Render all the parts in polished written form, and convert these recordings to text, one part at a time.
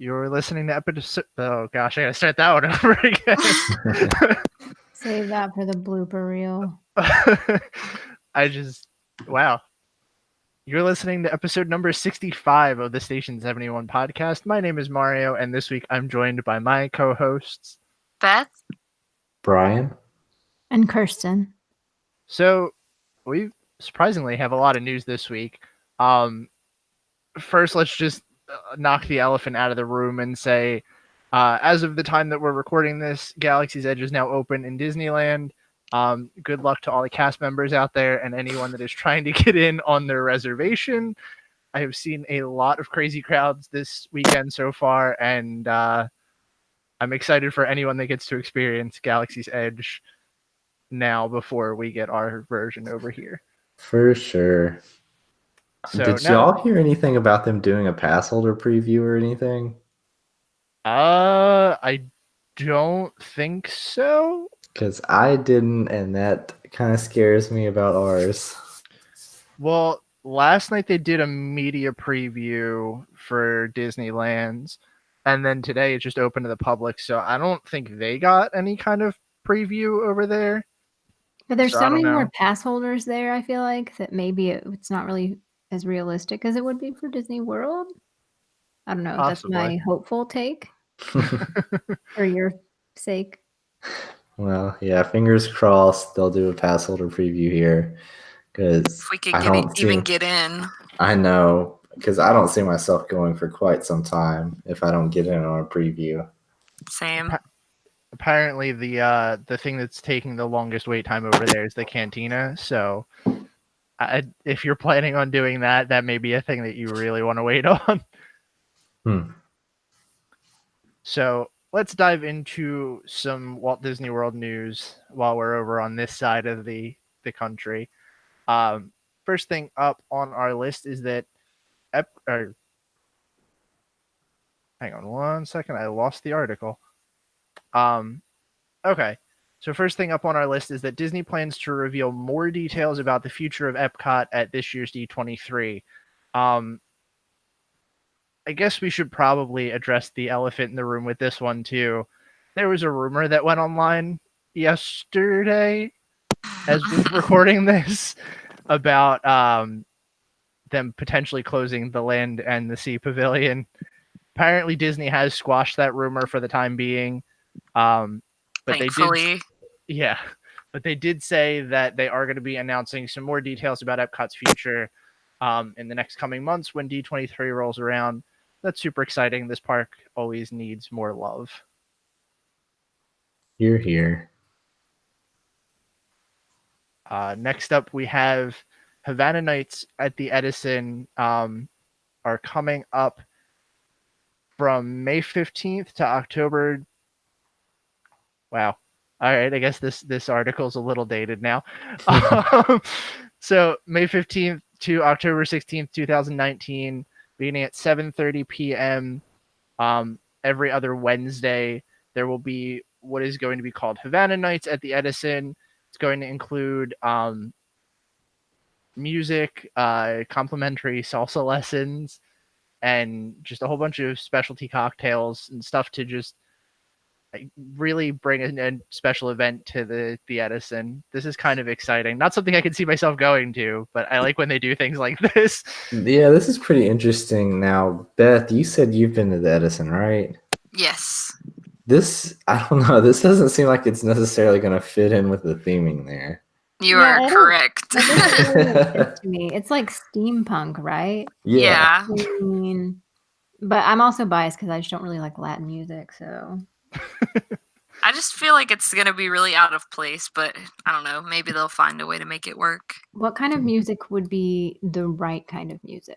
You're listening to episode. Oh gosh, I gotta start that one over again. Save that for the blooper reel. Wow. You're listening to episode number 65 of the Station 71 podcast. My name is Mario, and this week I'm joined by my co-hosts, Beth, Brian, and Kirsten. So we surprisingly have a lot of news this week. First, let's just knock the elephant out of the room and say, as of the time that we're recording this, Galaxy's Edge is now open in Disneyland. Good luck to all the cast members out there and anyone that is trying to get in on their reservation. I have seen a lot of crazy crowds this weekend so far, and I'm excited for anyone that gets to experience Galaxy's Edge now before we get our version over here. for sure. So Did now, y'all hear anything about them doing a pass holder preview or anything? I don't think so. Because I didn't, and that kind of scares me about ours. Well, last night they did a media preview for Disneyland's, and then today it just opened to the public, so I don't think they got any kind of preview over there. But there's So I so don't many know. more pass holders there, I feel like, that maybe it's not really as realistic as it would be for Disney World. I don't know. Possibly. That's my hopeful take for your sake. Well, yeah, fingers crossed they'll do a pass holder preview here. Because if we could even get in. I know, because I don't see myself going for quite some time if I don't get in on a preview. Same. Apparently, the thing that's taking the longest wait time over there is the cantina. So, if you're planning on doing that, that may be a thing that you really want to wait on. So let's dive into some Walt Disney World news while we're over on this side of the country. First thing up on our list is that hang on one second, I lost the article. Okay. So first thing up on our list is that Disney plans to reveal more details about the future of Epcot at this year's D23. I guess we should probably address the elephant in the room with this one too. There was a rumor that went online yesterday as we're recording this about them potentially closing the Land and the Sea Pavilion. Apparently Disney has squashed that rumor for the time being. But thankfully. But they did say that they are going to be announcing some more details about Epcot's future in the next coming months when D23 rolls around. That's super exciting. This park always needs more love. You're here. Next up, we have Havana Nights at the Edison are coming up from May 15th to October. Wow. All right, I guess this article's a little dated now. So May 15th to October 16th, 2019, beginning at 7:30 p.m. Every other Wednesday, there will be what is going to be called Havana Nights at the Edison. It's going to include music, complimentary salsa lessons, and just a whole bunch of specialty cocktails and stuff to just really bring a special event to the Edison. This is kind of exciting. Not something I can see myself going to, but I like when they do things like this. Yeah, this is pretty interesting. Now, Beth, you said you've been to the Edison, right? Yes. I don't know. This doesn't seem like it's necessarily going to fit in with the theming there. You are correct. That doesn't really make sense to me. It's like steampunk, right? Yeah. I mean, but I'm also biased because I just don't really like Latin music, so. I just feel like it's going to be really out of place, but I don't know. Maybe they'll find a way to make it work. What kind of music would be the right kind of music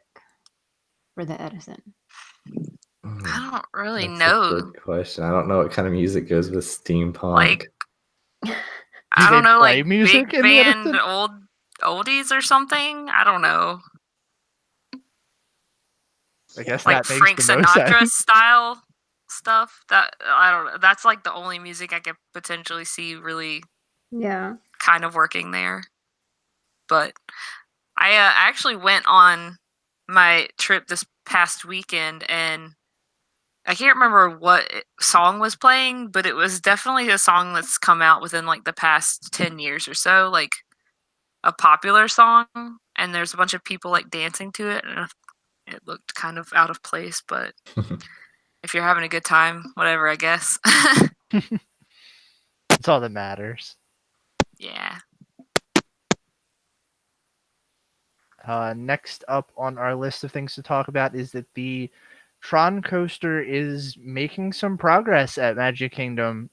for the Edison? I don't really That's know. a good question. I don't know what kind of music goes with steampunk. Like, Do I don't they know, play like music big in the band Edison? oldies or something. I don't know. I guess Like that makes Frank the most Sinatra sense. style stuff. That I don't know. That's like the only music I could potentially see really kind of working there. But I actually went on my trip this past weekend, and I can't remember what song was playing, but it was definitely a song that's come out within like the past 10 years or so, like a popular song, and there's a bunch of people like dancing to it, and it looked kind of out of place, but if you're having a good time, whatever, I guess. That's all that matters. Yeah. Next up on our list of things to talk about is that the Tron coaster is making some progress at Magic Kingdom.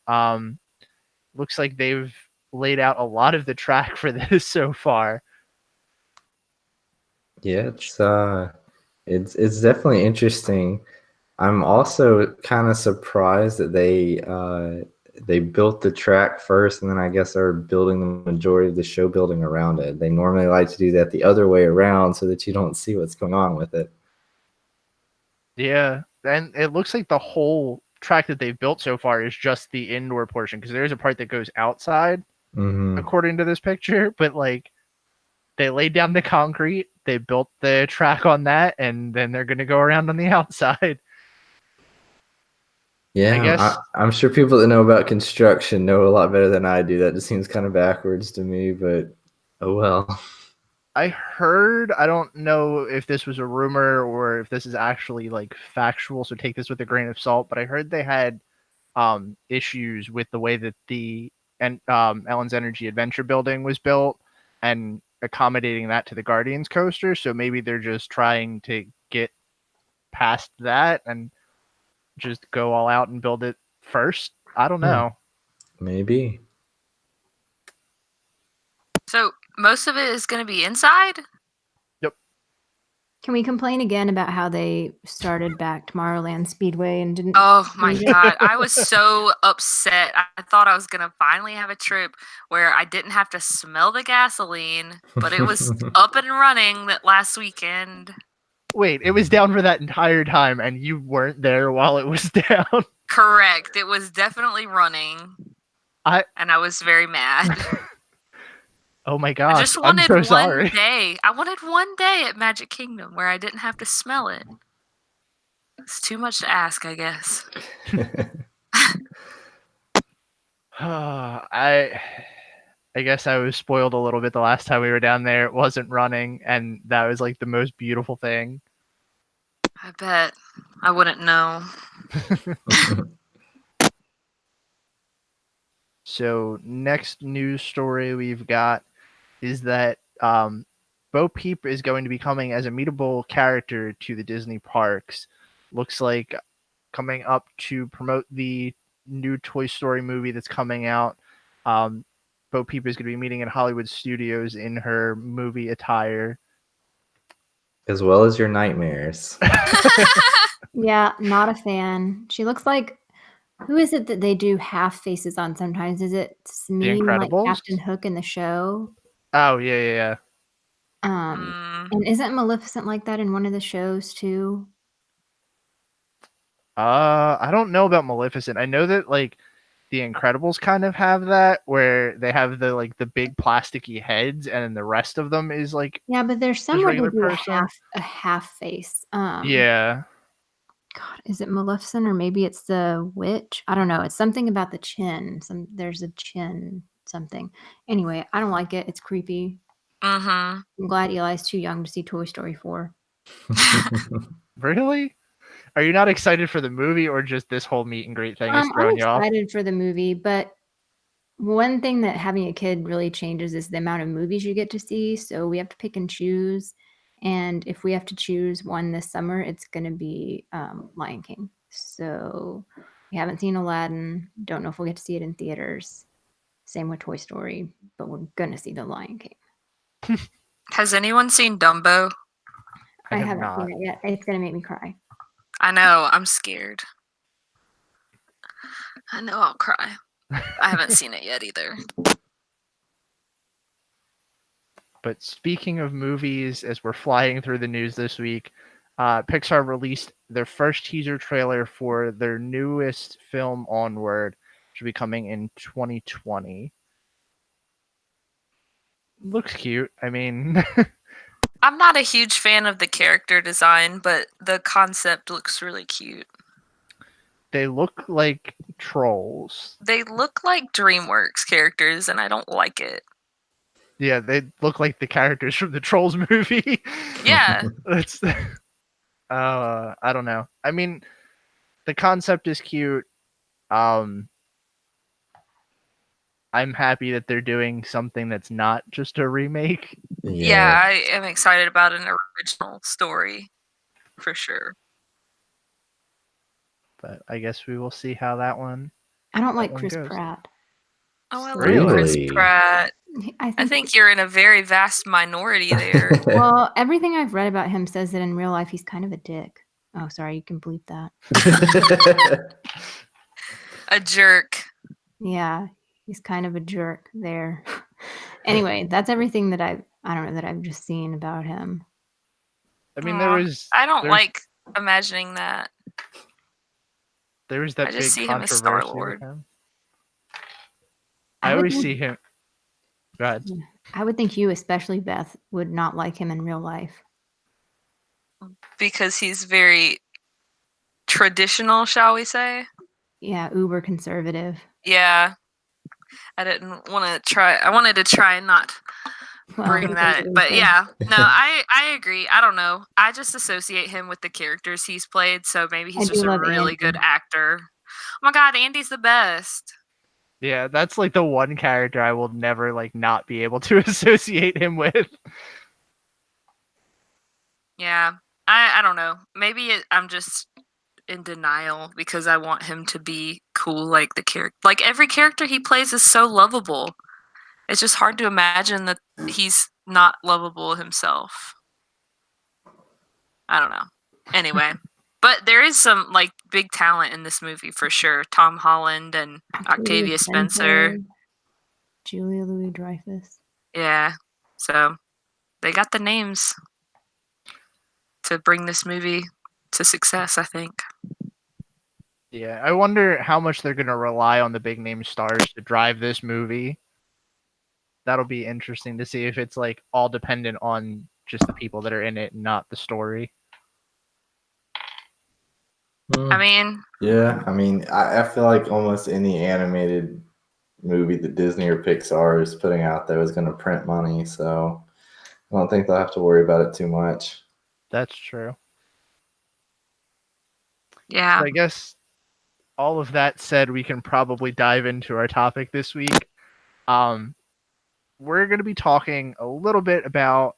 Looks like they've laid out a lot of the track for this so far. Yeah, it's definitely interesting. I'm also kind of surprised that they built the track first, and then I guess are building the majority of the show building around it. They normally like to do that the other way around so that you don't see what's going on with it. Yeah, and it looks like the whole track that they've built so far is just the indoor portion, because there's a part that goes outside, according to this picture, but like they laid down the concrete, they built the track on that, and then they're going to go around on the outside. Yeah, I guess I'm sure people that know about construction know a lot better than I do. That just seems kind of backwards to me, but oh well. I heard, I don't know if this was a rumor or if this is actually like factual, so take this with a grain of salt, but I heard they had issues with the way that the Ellen's Energy Adventure building was built and accommodating that to the Guardians coaster, so maybe they're just trying to get past that and just go all out and build it first. I don't know. Maybe. So most of it is going to be inside? Yep. Can we complain again about how they started back Tomorrowland Speedway and didn't? Oh my God. I was so upset. I thought I was going to finally have a trip where I didn't have to smell the gasoline, but it was up and running that last weekend. Wait, it was down for that entire time and you weren't there while it was down? Correct. It was definitely running. And I was very mad. Oh my gosh. I just wanted I'm so sorry. one day. I wanted one day at Magic Kingdom where I didn't have to smell it. It's too much to ask, I guess. I guess I was spoiled a little bit the last time we were down there. It wasn't running, and that was like the most beautiful thing. I bet. I wouldn't know. So next news story we've got is that Bo Peep is going to be coming as a meetable character to the Disney parks. Looks like coming up to promote the new Toy Story movie that's coming out. Bo Peep is going to be meeting in Hollywood Studios in her movie attire. As well as your nightmares. Yeah, not a fan. She looks like, who is it that they do half faces on sometimes? Is it Smee, like Captain Hook in the show? Oh, yeah. And isn't Maleficent like that in one of the shows too? I don't know about Maleficent. I know that like the Incredibles kind of have that, where they have the like the big plasticky heads, and then the rest of them is like, yeah, but there's someone who do a half face. Yeah. God, is it Maleficent or maybe it's the witch? I don't know. It's something about the chin. There's a chin something. Anyway, I don't like it. It's creepy. I'm glad Eli's too young to see Toy Story 4. Really? Are you not excited for the movie, or just this whole meet and greet thing is throwing you off? I'm excited for the movie, but one thing that having a kid really changes is the amount of movies you get to see. So we have to pick and choose. And if we have to choose one this summer, it's going to be Lion King. So we haven't seen Aladdin. Don't know if we'll get to see it in theaters. Same with Toy Story, but we're going to see the Lion King. Has anyone seen Dumbo? I haven't seen it yet. It's going to make me cry. I know. I'm scared. I know I'll cry. I haven't seen it yet either. But speaking of movies, as we're flying through the news this week, Pixar released their first teaser trailer for their newest film, Onward, which will be coming in 2020. Looks cute. I mean, I'm not a huge fan of the character design, but the concept looks really cute. They look like trolls. They look like DreamWorks characters, and I don't like it. Yeah, they look like the characters from the Trolls movie. Yeah, It's I don't know. I mean, the concept is cute. I'm happy that they're doing something that's not just a remake. yeah, I am excited about an original story for sure. But I guess we will see how that one. I don't like one Chris goes. Pratt. Oh, I love Really? Chris Pratt. I I think you're in a very vast minority there. well, everything I've read about him says that in real life he's kind of a dick. Oh, sorry, you can bleep that. A jerk. Yeah, he's kind of a jerk there. Anyway, that's everything that I don't know that I've just seen about him. I mean, Aw, I don't like imagining that. there was that I just big see him as controversy with Star-Lord. him. I I would always think- see him. Go ahead. I would think you, especially Beth, would not like him in real life. Because he's very traditional, shall we say? Yeah, uber conservative. Yeah. I didn't want to try. I wanted to try and not Well, bring that. But yeah, no, I agree. I don't know. I just associate him with the characters he's played. So maybe I he's do just a love really Andy. good actor. Oh my God, Andy's the best. Yeah, that's like the one character I will never like not be able to associate him with. Yeah. I don't know. Maybe I'm just in denial because I want him to be cool like the character. Like every character he plays is so lovable. It's just hard to imagine that he's not lovable himself. I don't know. Anyway, but there is some like big talent in this movie for sure. Tom Holland and Octavia Spencer. Julia Louis-Dreyfus. Yeah. So they got the names to bring this movie to success, I think. Yeah, I wonder how much they're gonna rely on the big name stars to drive this movie. That'll be interesting to see if it's like all dependent on just the people that are in it and not the story. Hmm. I mean, Yeah, I mean, I feel like almost any animated movie that Disney or Pixar is putting out there is going to print money, so I don't think they'll have to worry about it too much. That's true. yeah. I guess all of that said, we can probably dive into our topic this week. We're going to be talking a little bit about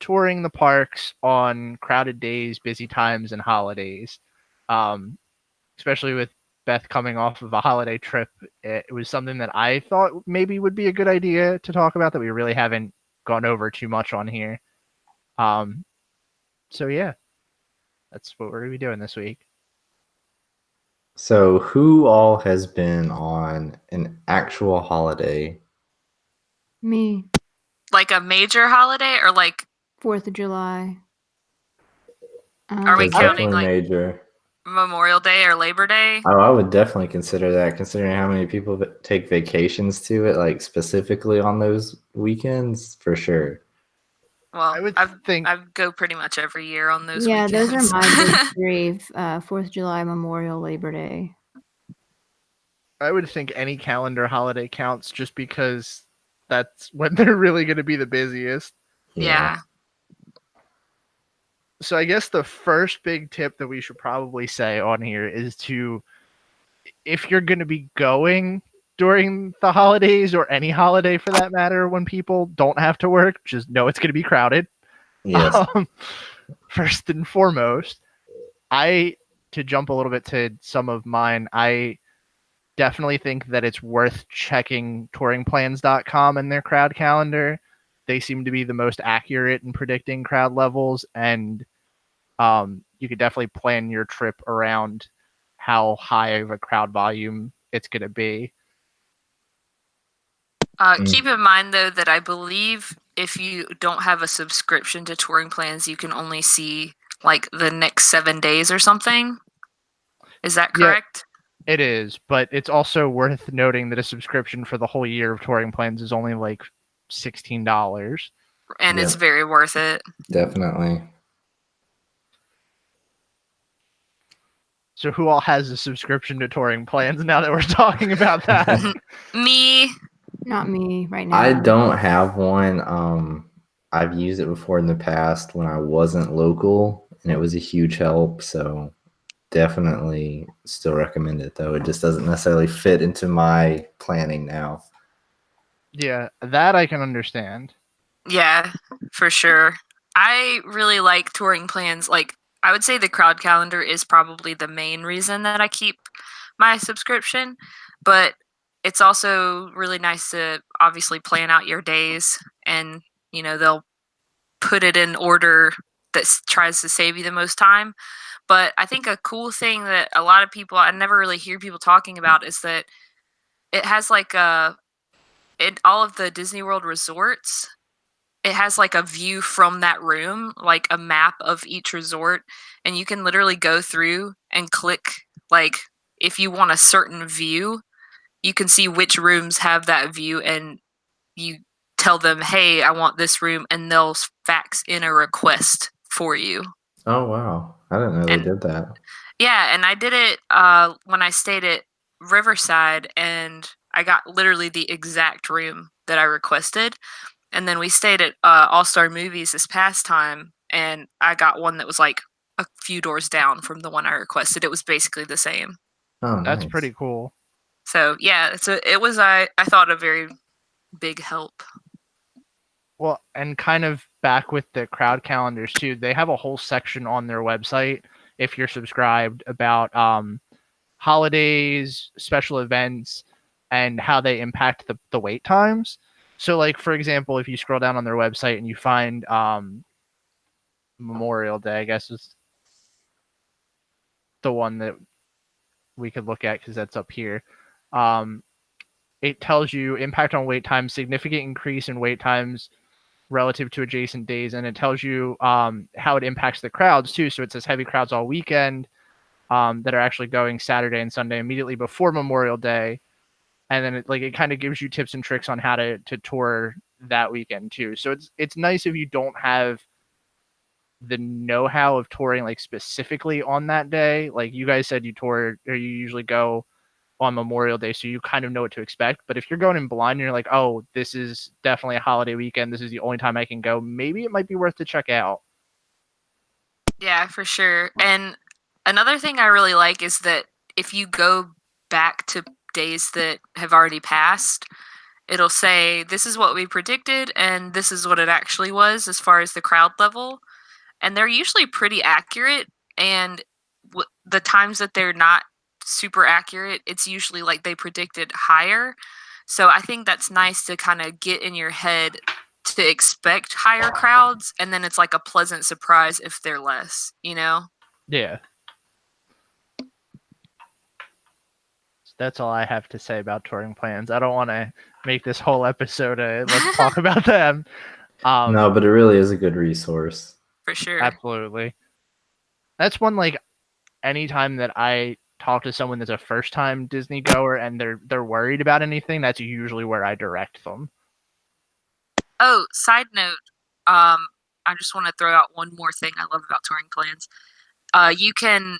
touring the parks on crowded days, busy times, and holidays. Especially with Beth coming off of a holiday trip, it was something that I thought maybe would be a good idea to talk about that we really haven't gone over too much on here. So yeah, that's what we're going to be doing this week. So, who all has been on an actual holiday? Me. Like a major holiday or like 4th of July. Are we That's counting, definitely like- major? Memorial Day or Labor Day? Oh, I would definitely consider that, considering how many people take vacations to it, like specifically on those weekends, for sure. Well, I would I think go pretty much every year on those Yeah, weekends. those are my big three. 4th of July, Memorial, Labor Day. any calendar holiday counts just because that's when they're really going to be the busiest. Yeah. So I guess the first big tip that we should probably say on here is to, if you're going to be going during the holidays or any holiday for that matter, when people don't have to work, just know it's going to be crowded. Yes. First and foremost, to jump a little bit to some of mine, I definitely think that it's worth checking touringplans.com and their crowd calendar. They seem to be the most accurate in predicting crowd levels, and you could definitely plan your trip around how high of a crowd volume it's going to be. Keep in mind, though, that I believe if you don't have a subscription to touring plans, you can only see like the next 7 days or something. Is that Yeah. correct? It is, but it's also worth noting that a subscription for the whole year of touring plans is only like $16. And it's Yeah. very worth it. Definitely. So who all has a subscription to touring plans now that we're talking about that? Me. Not me right now. I don't have one. I've used it before in the past when I wasn't local, and it was a huge help. So definitely still recommend it, though. It just doesn't necessarily fit into my planning now. Yeah, that I can understand. Yeah, for sure. I really like touring plans. Like, I would say the crowd calendar is probably the main reason that I keep my subscription, but it's also really nice to obviously plan out your days, and they'll put it in order that tries to save you the most time. But I think a cool thing that a lot of people, I never really hear people talking about, is that it has like in all of the Disney World resorts, it has like a view from that room, like a map of each resort, and you can literally go through and click, like, if you want a certain view, you can see which rooms have that view, and you tell them, hey, I want this room, and they'll fax in a request for you. Oh, wow. I didn't know they And did that. yeah, and I did it when I stayed at Riverside, and I got literally the exact room that I requested. And then we stayed at All Star Movies this past time, and I got one that was like a few doors down from the one I requested. It was basically the same. Oh, That's nice. pretty cool. So yeah, it was I thought a very big help. Well, and kind of back with the crowd calendars too, they have a whole section on their website if you're subscribed about holidays, special events, and how they impact the wait times. So, like, for example, if you scroll down on their website and you find Memorial Day, I guess is the one that we could look at because that's up here. It tells you impact on wait times, significant increase in wait times relative to adjacent days, and it tells you how it impacts the crowds too. So it says heavy crowds all weekend that are actually going Saturday and Sunday immediately before Memorial Day, and then it kind of gives you tips and tricks on how to tour that weekend too. So it's nice if you don't have the know-how of touring like specifically on that day. Like you guys said, you tour or you usually go on Memorial Day, so you kind of know what to expect. But if you're going in blind and you're like, oh, this is definitely a holiday weekend, this is the only time I can go, maybe it might be worth to check out. Yeah, for sure. And another thing I really like is that if you go back to days that have already passed, it'll say this is what we predicted and this is what it actually was as far as the crowd level. And they're usually pretty accurate. And the times that they're not super accurate, it's usually like they predicted higher. So I think that's nice to kind of get in your head to expect higher crowds, and then it's like a pleasant surprise if they're less, Yeah. That's all I have to say about touring plans. I don't want to make this whole episode let's talk about them. No, but it really is a good resource. For sure. Absolutely. That's one, like, anytime that I talk to someone that's a first time Disney goer and they're worried about anything, that's usually where I direct them. Oh, side note, I just want to throw out one more thing I love about touring plans. You can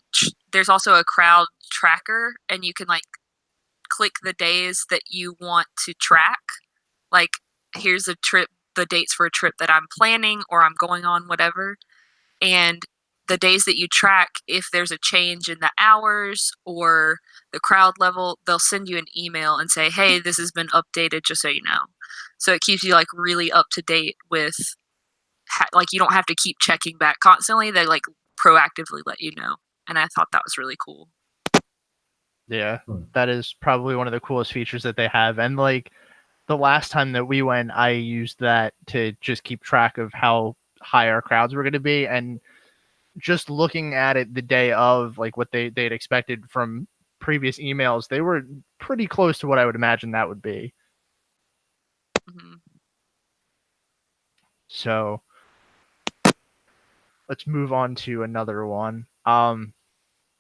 there's also a crowd tracker, and you can like click the days that you want to track. Like, here's a trip, the dates for a trip that I'm planning or I'm going on, whatever. And the days that you track, if there's a change in the hours or the crowd level, they'll send you an email and say, hey, this has been updated, just so you know. So it keeps you like really up to date with, like, you don't have to keep checking back constantly. They like proactively let you know. And I thought that was really cool. Yeah, that is probably one of the coolest features that they have. And like the last time that we went, I used that to just keep track of how high our crowds were going to be. And just looking at it the day of, like what they'd expected from previous emails, they were pretty close to what I would imagine that would be. Mm-hmm. So let's move on to another one. Do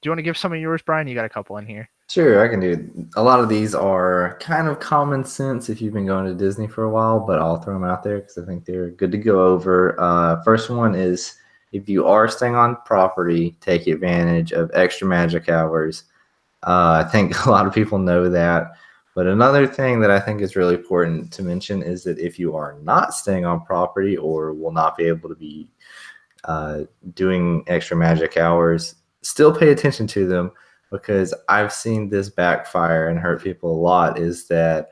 you want to give some of yours, Brian? You got a couple in here. Sure, I can do it. A lot of these are kind of common sense if you've been going to Disney for a while, but I'll throw them out there because I think they're good to go over. First one is, if you are staying on property, take advantage of extra magic hours. I think a lot of people know that. But another thing that I think is really important to mention is that if you are not staying on property or will not be able to be doing extra magic hours, still pay attention to them, because I've seen this backfire and hurt people a lot. Is that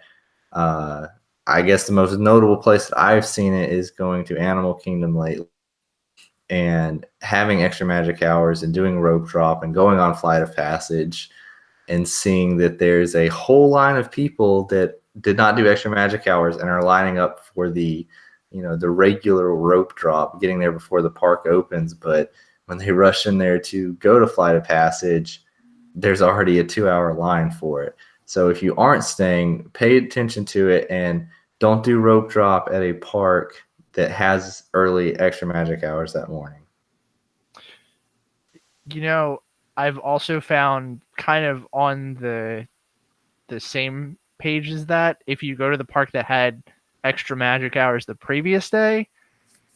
I guess the most notable place that I've seen it is going to Animal Kingdom lately and having extra magic hours and doing rope drop and going on Flight of Passage and seeing that there's a whole line of people that did not do extra magic hours and are lining up for the regular rope drop, getting there before the park opens. But when they rush in there to go to Flight of Passage, there's already a 2-hour line for it. So if you aren't staying, pay attention to it and don't do rope drop at a park that has early extra magic hours that morning. I've also found kind of on the same page as that, if you go to the park that had extra magic hours the previous day,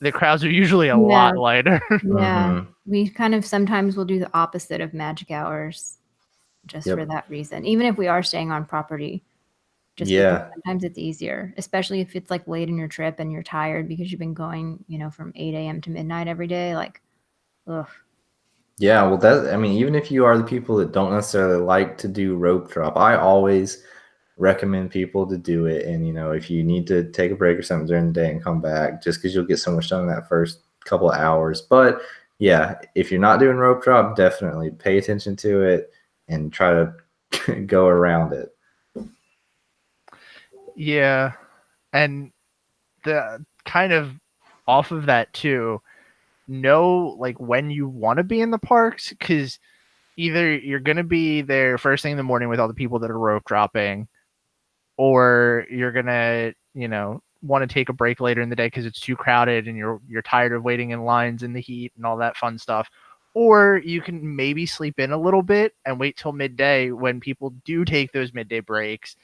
the crowds are usually a lot lighter. Yeah. We kind of sometimes will do the opposite of magic hours just Yep. for that reason. Even if we are staying on property. Just because sometimes it's easier, especially if it's like late in your trip and you're tired because you've been going, from 8 a.m. to midnight every day. Like, ugh. Yeah, well, even if you are the people that don't necessarily like to do rope drop, I always recommend people to do it. And, if you need to take a break or something during the day and come back, just because you'll get so much done in that first couple of hours. But yeah, if you're not doing rope drop, definitely pay attention to it and try to go around it. Yeah. And the kind of off of that too, know like when you want to be in the parks, because either you're going to be there first thing in the morning with all the people that are rope dropping, or you're going to, want to take a break later in the day because it's too crowded and you're tired of waiting in lines in the heat and all that fun stuff. Or you can maybe sleep in a little bit and wait till midday when people do take those midday breaks,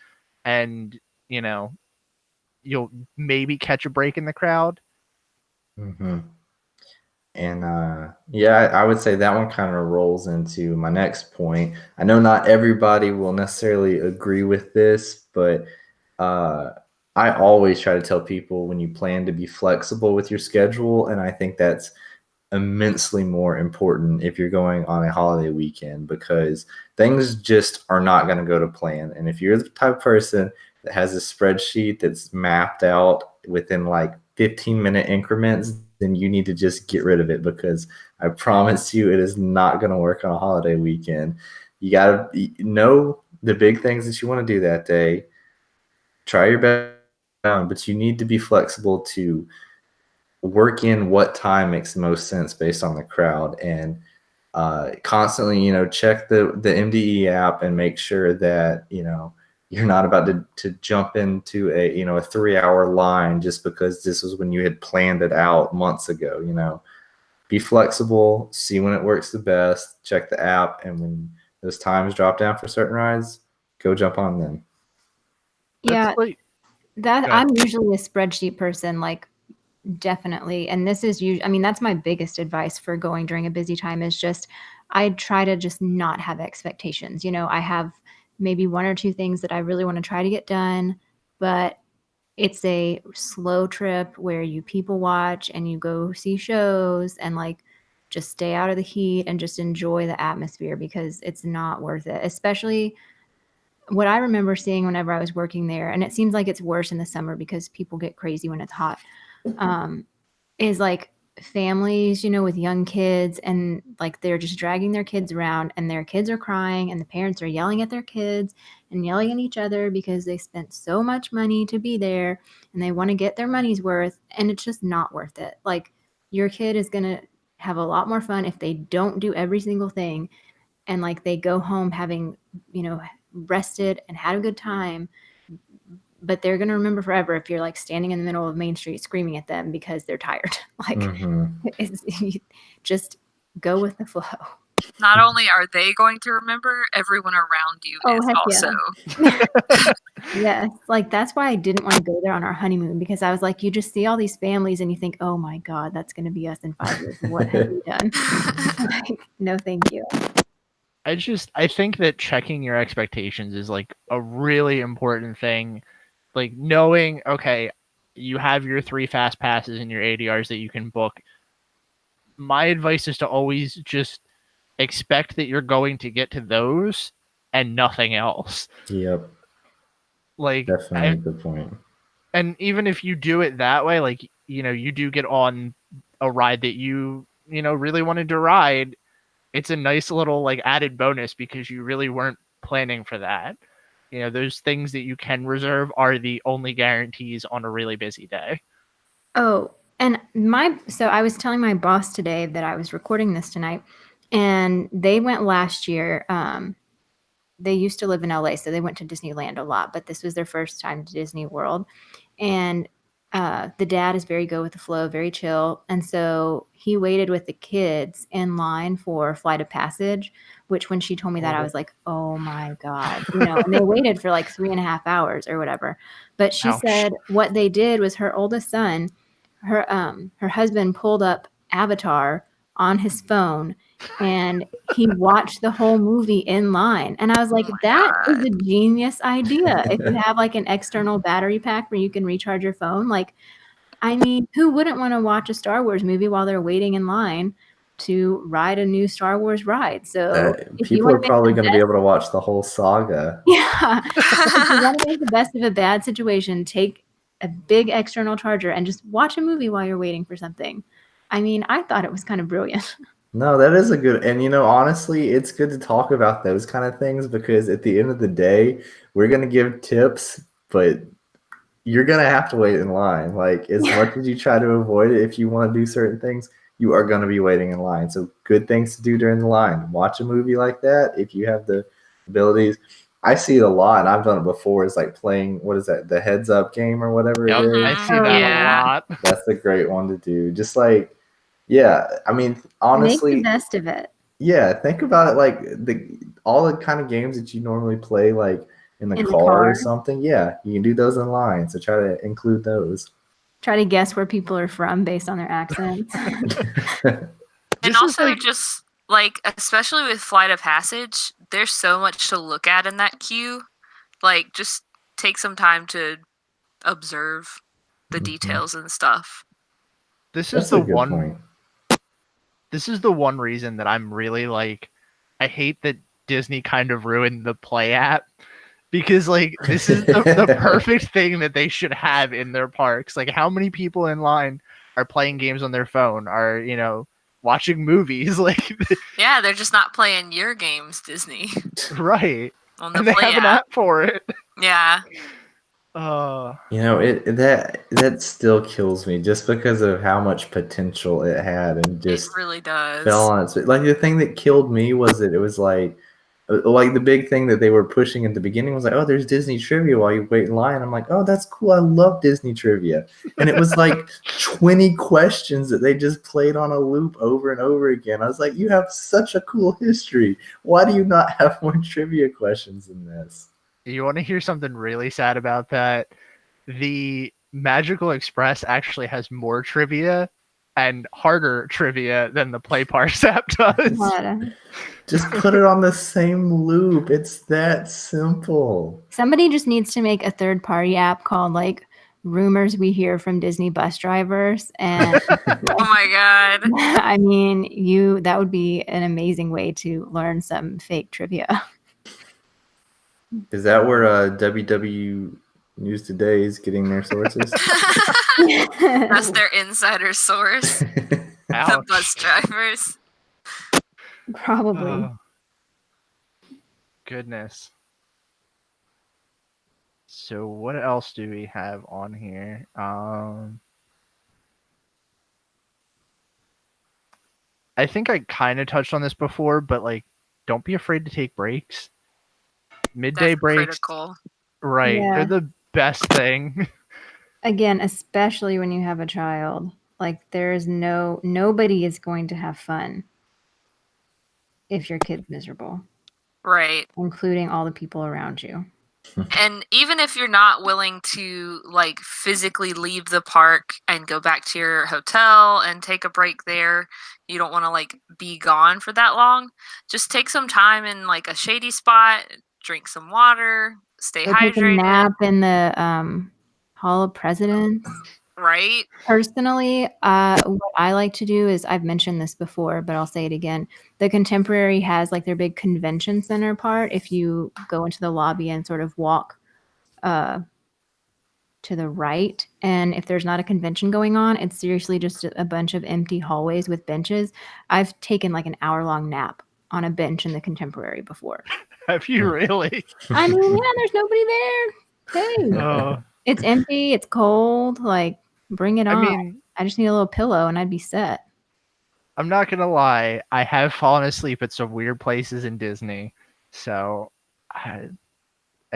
and you'll maybe catch a break in the crowd. Mm-hmm. And I would say that one kind of rolls into my next point. I know not everybody will necessarily agree with this, but I always try to tell people when you plan to be flexible with your schedule, and I think that's immensely more important if you're going on a holiday weekend, because things just are not going to go to plan. And if you're the type of person that has a spreadsheet that's mapped out within like 15-minute increments, then you need to just get rid of it, because I promise you it is not going to work on a holiday weekend. You got to know the big things that you want to do that day. Try your best, but you need to be flexible to work in what time makes the most sense based on the crowd, and constantly, check the MDE app and make sure that, you're not about to jump into a 3-hour line just because this was when you had planned it out months ago. Be flexible, see when it works the best, check the app, and when those times drop down for certain rides, go jump on them. Yeah, Go I'm usually a spreadsheet person, like, definitely. And this is that's my biggest advice for going during a busy time, is just I try to just not have expectations. I have maybe 1 or 2 things that I really want to try to get done, but it's a slow trip where you people watch and you go see shows and like just stay out of the heat and just enjoy the atmosphere, because it's not worth it. Especially what I remember seeing whenever I was working there, and it seems like it's worse in the summer because people get crazy when it's hot, is like families, with young kids, and like they're just dragging their kids around and their kids are crying and the parents are yelling at their kids and yelling at each other because they spent so much money to be there and they want to get their money's worth, and it's just not worth it. Like, your kid is going to have a lot more fun if they don't do every single thing and like they go home having, rested and had a good time, but they're going to remember forever if you're like standing in the middle of Main Street screaming at them because they're tired. Like, just go with the flow. Not only are they going to remember, everyone around you Oh, is heck also. Yes, like that's why I didn't want to go there on our honeymoon, because I was like, you just see all these families and you think, oh my God, that's going to be us in 5 years. What have we done? Like, no, thank you. I think that checking your expectations is like a really important thing. Like knowing, okay, you have your 3 fast passes and your ADRs that you can book. My advice is to always just expect that you're going to get to those and nothing else. Yep, Like, definitely a good point. and even if you do it that way, like, you do get on a ride that really wanted to ride, it's a nice little like added bonus because you really weren't planning for that. Those things that you can reserve are the only guarantees on a really busy day. Oh, and so I was telling my boss today that I was recording this tonight, and they went last year. They used to live in LA, so they went to Disneyland a lot, but this was their first time to Disney World. And the dad is very go with the flow, very chill. And so he waited with the kids in line for Flight of Passage, which when she told me that, I was like, oh my God. And they waited for like 3.5 hours or whatever. But she Ouch. said what they did was her oldest son, her husband pulled up Avatar on his phone and he watched the whole movie in line. And I was like, my that is God. a genius idea. If you have like an external battery pack where you can recharge your phone, like, I mean, who wouldn't want to watch a Star Wars movie while they're waiting in line to ride a new Star Wars ride? So if you People want are to make probably the going to be best, able to watch the whole saga. yeah, if you want to make the best of a bad situation, take a big external charger and just watch a movie while you're waiting for something. I mean, I thought it was kind of brilliant. No, that is a good, and honestly, it's good to talk about those kind of things because at the end of the day, we're going to give tips, but you're going to have to wait in line. Like, as much as you try to avoid it, if you want to do certain things, you are going to be waiting in line. So, good things to do during the line. Watch a movie like that if you have the abilities. I see it a lot, and I've done it before. It's like playing, what is that, the heads up game or whatever Yep, it is. I see Oh, that yeah. a lot. That's a great one to do. Just like, yeah, I mean, Make the honestly, best of it. yeah, think about it like all the kind of games that you normally play, like in the In the car car. or something. Yeah, you can do those in line. So try to include those. Try to guess where people are from based on their accents. And This is also, like- just like, especially with Flight of Passage, there's so much to look at in that queue. Like, just take some time to observe the Mhm. details and stuff. This That's is the a good one. point. This is the one reason that I'm really like, I hate that Disney kind of ruined the Play app, because like this is the perfect thing that they should have in their parks. Like, how many people in line are playing games on their phone, are watching movies? Like, Yeah, they're just not playing your games, Disney, right? on the And they Play have an app. app for it. Yeah. That still kills me just because of how much potential it had and It just really does. fell on its like the thing that killed me was that it was like the big thing that they were pushing at the beginning was like, oh, there's Disney trivia while you wait in line. I'm like, oh, that's cool. I love Disney trivia. And it was like 20 questions that they just played on a loop over and over again. I was like, you have such a cool history. Why do you not have more trivia questions in this? You want to hear something really sad about that? The Magical Express actually has more trivia and harder trivia than the Play Parks app does. But, Just put it on the same loop. It's that simple. somebody just needs to make a third-party app called like Rumors We Hear from Disney Bus Drivers, and Oh my God. I mean, that would be an amazing way to learn some fake trivia. Is that where WW News Today is getting their sources? That's their insider source. The Ouch. bus drivers. Probably. Oh, goodness. So what else do we have on here? I think I kind of touched on this before, but like, don't be afraid to take breaks. Midday That's breaks, critical. right? Yeah. They're the best thing. Again, especially when you have a child, like nobody is going to have fun. if your kid's miserable, Right. including all the people around you. And even if you're not willing to like physically leave the park and go back to your hotel and take a break there, you don't want to like be gone for that long. Just take some time in like a shady spot, drink some water, stay Go take a hydrated, nap in the Hall of Presidents. right? Personally, what I like to do is, I've mentioned this before, but I'll say it again. The Contemporary has like their big convention center part. If you go into the lobby and sort of walk to the right, and if there's not a convention going on, it's seriously just a bunch of empty hallways with benches. I've taken like an hour-long nap on a bench in the Contemporary before. Have you really? I mean, yeah, there's nobody there. Hey, Oh, it's empty, it's cold, like, bring it I on. mean, I just need a little pillow and I'd be set. I'm not gonna lie. I have fallen asleep at some weird places in Disney, so I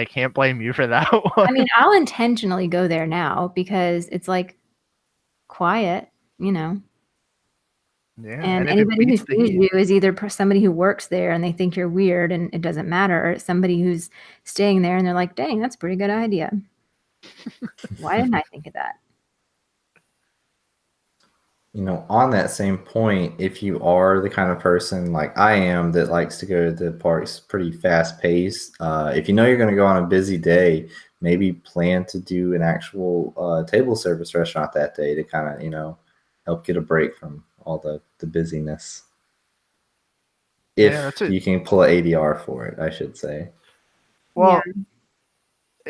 can't blame you for that one. I mean, I'll intentionally go there now because it's like quiet, you know. Yeah, And if it anybody who beats the sees heat, you is either somebody who works there and they think you're weird and it doesn't matter, or it's somebody who's staying there and they're like, dang, that's a pretty good idea. Why didn't I think of that? On that same point, if you are the kind of person like I am that likes to go to the parks pretty fast paced, if you know you're going to go on a busy day, maybe plan to do an actual table service restaurant that day to kind of, help get a break from all the busyness. If Yeah, that's it. you can pull an ADR for it, I should say. well,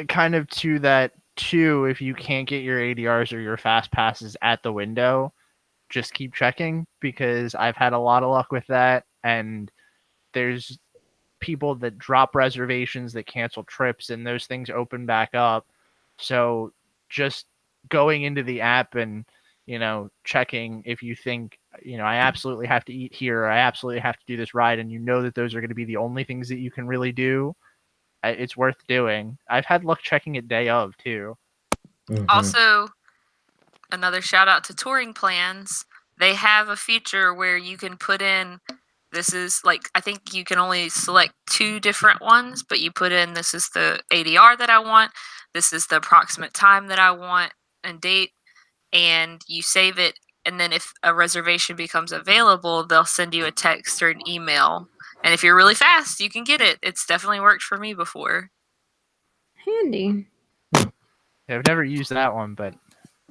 kind of to that too. If you can't get your ADRs or your fast passes at the window, just keep checking because I've had a lot of luck with that. And there's people that drop reservations, that cancel trips, and those things open back up. So just going into the app and checking if you think I absolutely have to eat here, or I absolutely have to do this ride, and that those are going to be the only things that you can really do, it's worth doing. I've had luck checking it day of too. Mhm. Also, another shout out to touring plans. They have a feature where you can put in, this is like, I think you can only select 2 different ones, but you put in, this is the ADR that I want, this is the approximate time that I want and date, and you save it. And then if a reservation becomes available, they'll send you a text or an email. And if you're really fast, you can get it. It's definitely worked for me before. Handy. I've never used that one, but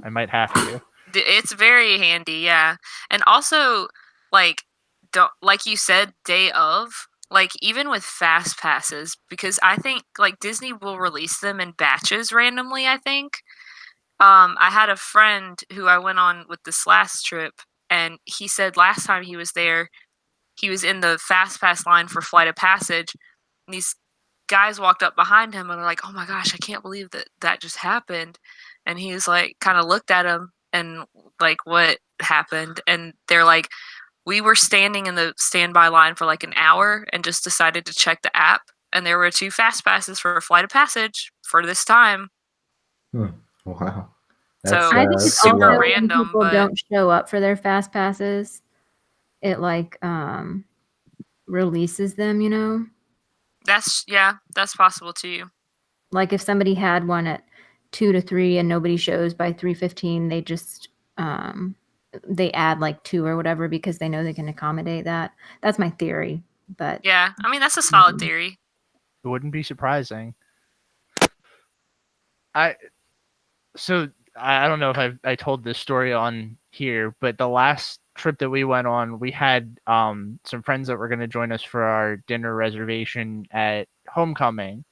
I might have to. It's very handy, yeah. And also, like, don't, like you said, day of, like, even with fast passes, because I think like Disney will release them in batches randomly, I think. I had a friend who I went on with this last trip, and he said last time he was there, he was in the fast pass line for Flight of Passage, and these guys walked up behind him and were like, "Oh my gosh, I can't believe that just happened." And he was like, kind of looked at him and like, "What happened?" And they're like, "We were standing in the standby line for like an hour and just decided to check the app, and there were 2 fast passes for a Flight of Passage for this time." Wow. So I think it's super also when random, people but don't show up for their fast passes, it like releases them, you know? that's possible too. Like if somebody had one at 2 to 3 and nobody shows by 3:15, they just they add like 2 or whatever because they know they can accommodate that. That's my theory, but Yeah, I mean that's a solid theory. It wouldn't be surprising. So I don't know if I told this story on here, but the last trip that we went on, we had some friends that were going to join us for our dinner reservation at Homecoming.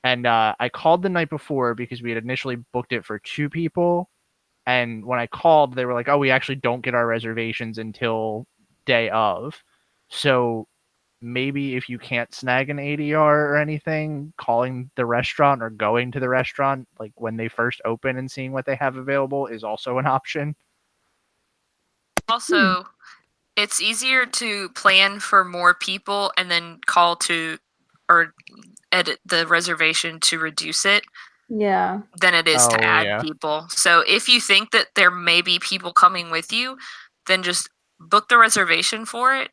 And I called the night before because we had initially booked it for 2 people. And when I called, they were like, "Oh, we actually don't get our reservations until day of." So maybe if you can't snag an ADR or anything, calling the restaurant or going to the restaurant like when they first open and seeing what they have available is also an option. Also, it's easier to plan for more people and then call to or edit the reservation to reduce it yeah. than it is to Oh, add yeah. people. So if you think that there may be people coming with you, then just book the reservation for it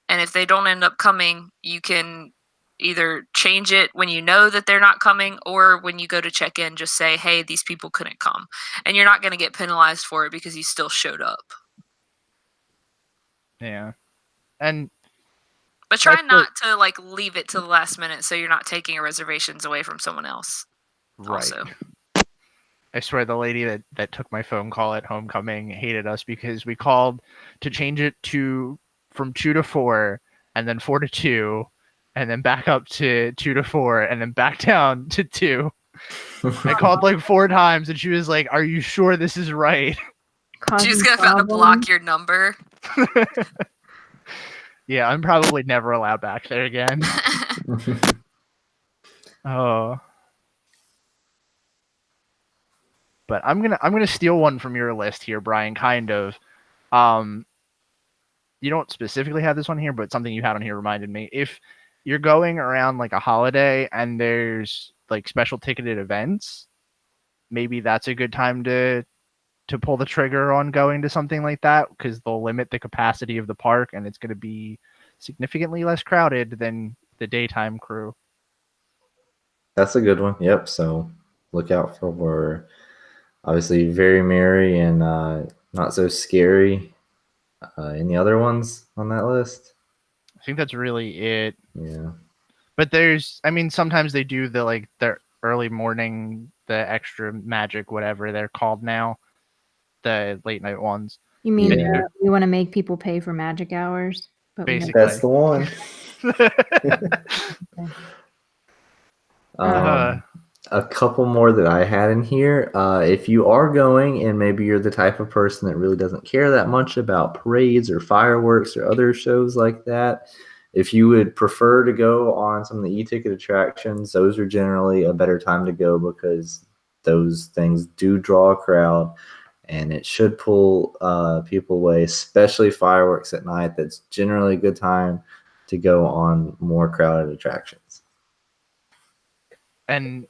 And if they don't end up coming, you can either change it when you know that they're not coming, or when you go to check in, just say, hey, these people couldn't come. And you're not going to get penalized for it because you still showed up. Yeah. And But try That's not to like leave it to the last minute so you're not taking your reservations away from someone else. right. Also. I swear the lady that took my phone call at homecoming hated us because we called to change it from 2 to 4 and then 4 to 2 and then back up to 2 to 4 and then back down to 2. I called like 4 times and she was like, "Are you sure this is right?" She's Causing going to have to problems. block your number. Yeah, I'm probably never allowed back there again. Oh. But I'm gonna steal one from your list here, Brian, kind of. You don't specifically have this one here, but something you had on here reminded me. If you're going around like a holiday and there's like special ticketed events, maybe that's a good time to pull the trigger on going to something like that, because they'll limit the capacity of the park and it's going to be significantly less crowded than the daytime crew. That's a good one. Yep. So look out for obviously Very Merry and Not So Scary. Any other ones on that list? I think that's really it. Yeah. But sometimes they do the early morning, the extra magic, whatever they're called now, the late night ones. You mean Yeah. we want to make people pay for magic hours? But we never- Basically. That's the one. A couple more that I had in here. If you are going and maybe you're the type of person that really doesn't care that much about parades or fireworks or other shows like that, if you would prefer to go on some of the e-ticket attractions, those are generally a better time to go because those things do draw a crowd and it should pull people away, especially fireworks at night. That's generally a good time to go on more crowded attractions. And